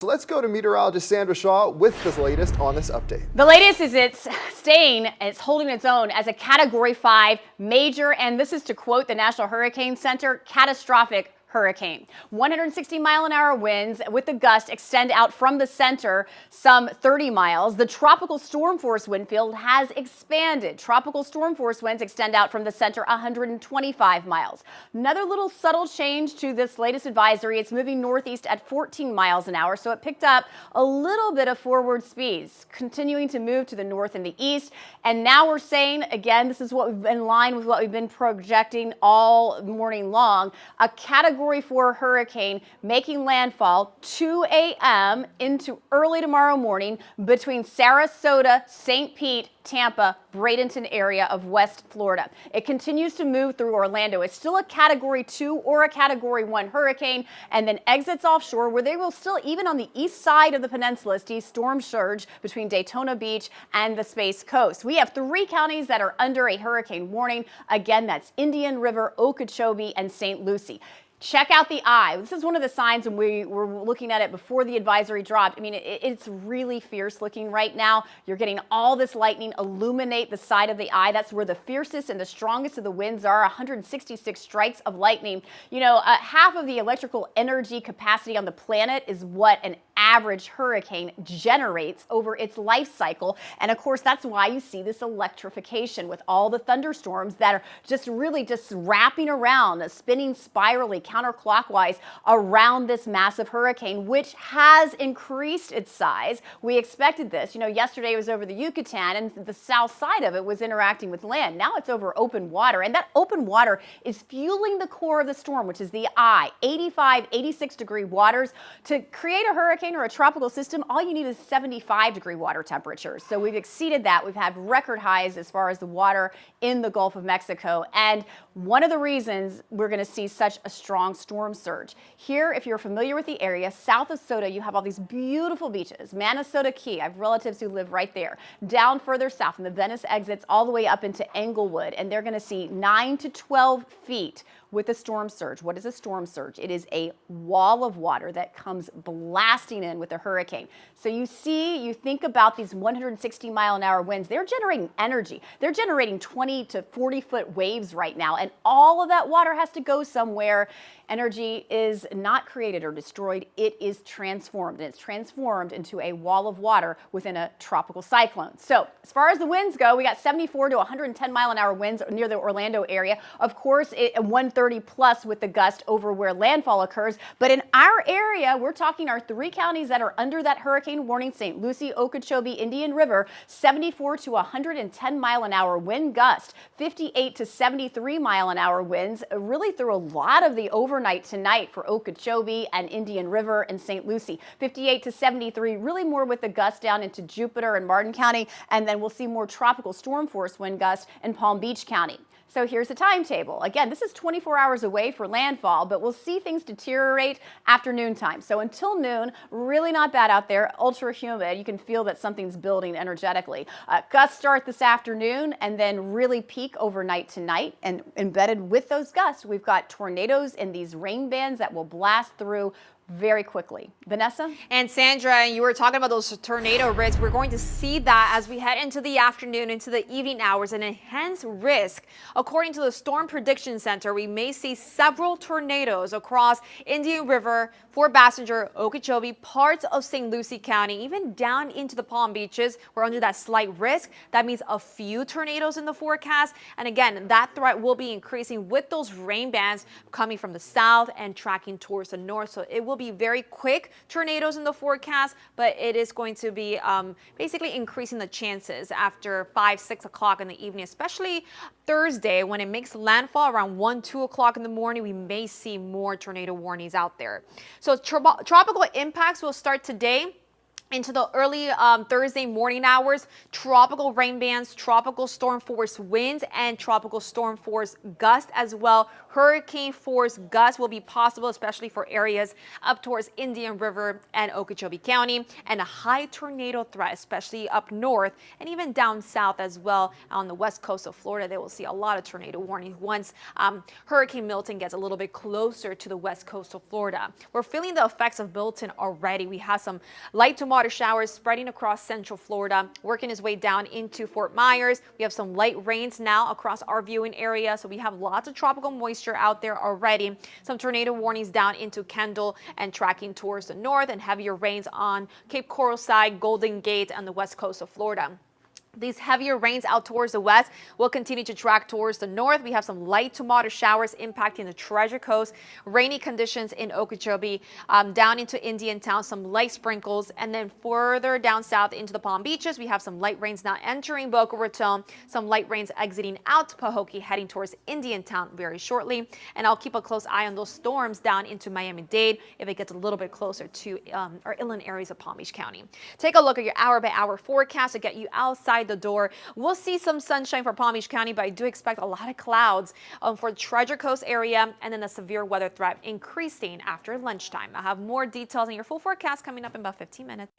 So let's go to meteorologist Sandra Shaw with the latest on this update. The latest is it's holding its own as a Category 5 major, and this is to quote the National Hurricane Center, catastrophic hurricane. 160-mile-an-hour winds with the gust extend out from the center some 30 miles. The tropical storm force wind field has expanded. Tropical storm force winds extend out from the center 125 miles. Another little subtle change to this latest advisory. It's moving northeast at 14 miles an hour, so it picked up a little bit of forward speeds, continuing to move to the north and the east. And now we're saying, again, this is what we've been in line with what we've been projecting all morning long, a Category 4 hurricane making landfall 2 a.m. into early tomorrow morning between Sarasota, St. Pete, Tampa, Bradenton area of West Florida. It continues to move through Orlando. It's still a Category 2 or a Category 1 hurricane, and then exits offshore where they will still, even on the east side of the peninsula, see storm surge between Daytona Beach and the Space Coast. We have 3 counties that are under a hurricane warning. Again, that's Indian River, Okeechobee, and St. Lucie. Check out the eye. This is one of the signs when we were looking at it before the advisory dropped. I mean, it's really fierce looking right now. You're getting all this lightning illuminate the side of the eye. That's where the fiercest and the strongest of the winds are, 166 strikes of lightning. You know, half of the electrical energy capacity on the planet is what an average hurricane generates over its life cycle. And of course, that's why you see this electrification with all the thunderstorms that are just really just wrapping around, spinning spirally counterclockwise around this massive hurricane, which has increased its size. We expected this. You know, yesterday it was over the Yucatan and the south side of it was interacting with land. Now it's over open water, and that open water is fueling the core of the storm, which is the eye. 85, 86-degree waters. To create a hurricane or a tropical system, all you need is 75-degree water temperatures. So we've exceeded that. We've had record highs as far as the water in the Gulf of Mexico. And one of the reasons we're going to see such a strong storm surge. Here, if you're familiar with the area, south of Soda, you have all these beautiful beaches. Manasota Key, I have relatives who live right there. Down further south in the Venice exits all the way up into Englewood, and they're going to see 9 to 12 feet with a storm surge. What is a storm surge? It is a wall of water that comes blasting in with a hurricane. So you think about these 160-mile-an-hour winds. They're generating energy. They're generating 20 to 40-foot waves right now, and all of that water has to go somewhere. Energy is not created or destroyed. It is transformed, and it's transformed into a wall of water within a tropical cyclone. So as far as the winds go, we got 74 to 110-mile-an-hour winds near the Orlando area. Of course, 130 plus with the gust over where landfall occurs. But in our area, we're talking our 3 counties that are under that hurricane warning: St. Lucie, Okeechobee, Indian River. 74 to 110-mile-an-hour wind gust, 58 to 73-mile-an-hour winds, really through a lot of the overnight tonight for Okeechobee and Indian River and St. Lucie. 58 to 73, really more with the gust down into Jupiter and Martin County, and then we'll see more tropical storm force wind gusts in Palm Beach County. So here's the timetable. Again, this is 24 hours away for landfall, but we'll see things deteriorate afternoon time. So until noon, really not bad out there. Ultra humid. You can feel that something's building energetically. Gusts start this afternoon and then really peak overnight tonight. And embedded with those gusts, we've got tornadoes in these rain bands that will blast through very quickly. Vanessa? And Sandra, you were talking about those tornado risks. We're going to see that as we head into the afternoon, into the evening hours, an enhanced risk. According to the Storm Prediction Center, we may see several tornadoes across Indian River, Fort Bassenger, Okeechobee, parts of St. Lucie County, even down into the Palm Beaches. We're under that slight risk. That means a few tornadoes in the forecast. And again, that threat will be increasing with those rain bands coming from the south and tracking towards the north. So it will be very quick tornadoes in the forecast, but it is going to be basically increasing the chances after 5, 6 o'clock in the evening, especially Thursday when it makes landfall around 1, 2 o'clock in the morning. We may see more tornado warnings out there. So tropical impacts will start today. into the early Thursday morning hours, tropical rain bands, tropical storm force winds, and tropical storm force gusts as well. Hurricane force gusts will be possible, especially for areas up towards Indian River and Okeechobee County, and a high tornado threat, especially up north and even down south as well. On the west coast of Florida, they will see a lot of tornado warnings once Hurricane Milton gets a little bit closer to the west coast of Florida. We're feeling the effects of Milton already. We have some light to moderate showers spreading across central Florida, working its way down into Fort Myers. We have some light rains now across our viewing area, so we have lots of tropical moisture out there already. Some tornado warnings down into Kendall and tracking towards the north, and heavier rains on Cape Coral side, Golden Gate, and the west coast of Florida. These heavier rains out towards the west will continue to track towards the north. We have some light to moderate showers impacting the Treasure Coast, rainy conditions in Okeechobee, down into Indiantown, some light sprinkles, and then further down south into the Palm Beaches, we have some light rains now entering Boca Raton, some light rains exiting out to Pahokee, heading towards Indiantown very shortly. And I'll keep a close eye on those storms down into Miami-Dade if it gets a little bit closer to our inland areas of Palm Beach County. Take a look at your hour-by-hour forecast to get you outside the door. We'll see some sunshine for Palm Beach County, but I do expect a lot of clouds for the Treasure Coast area, and then the severe weather threat increasing after lunchtime. I'll have more details on your full forecast coming up in about 15 minutes.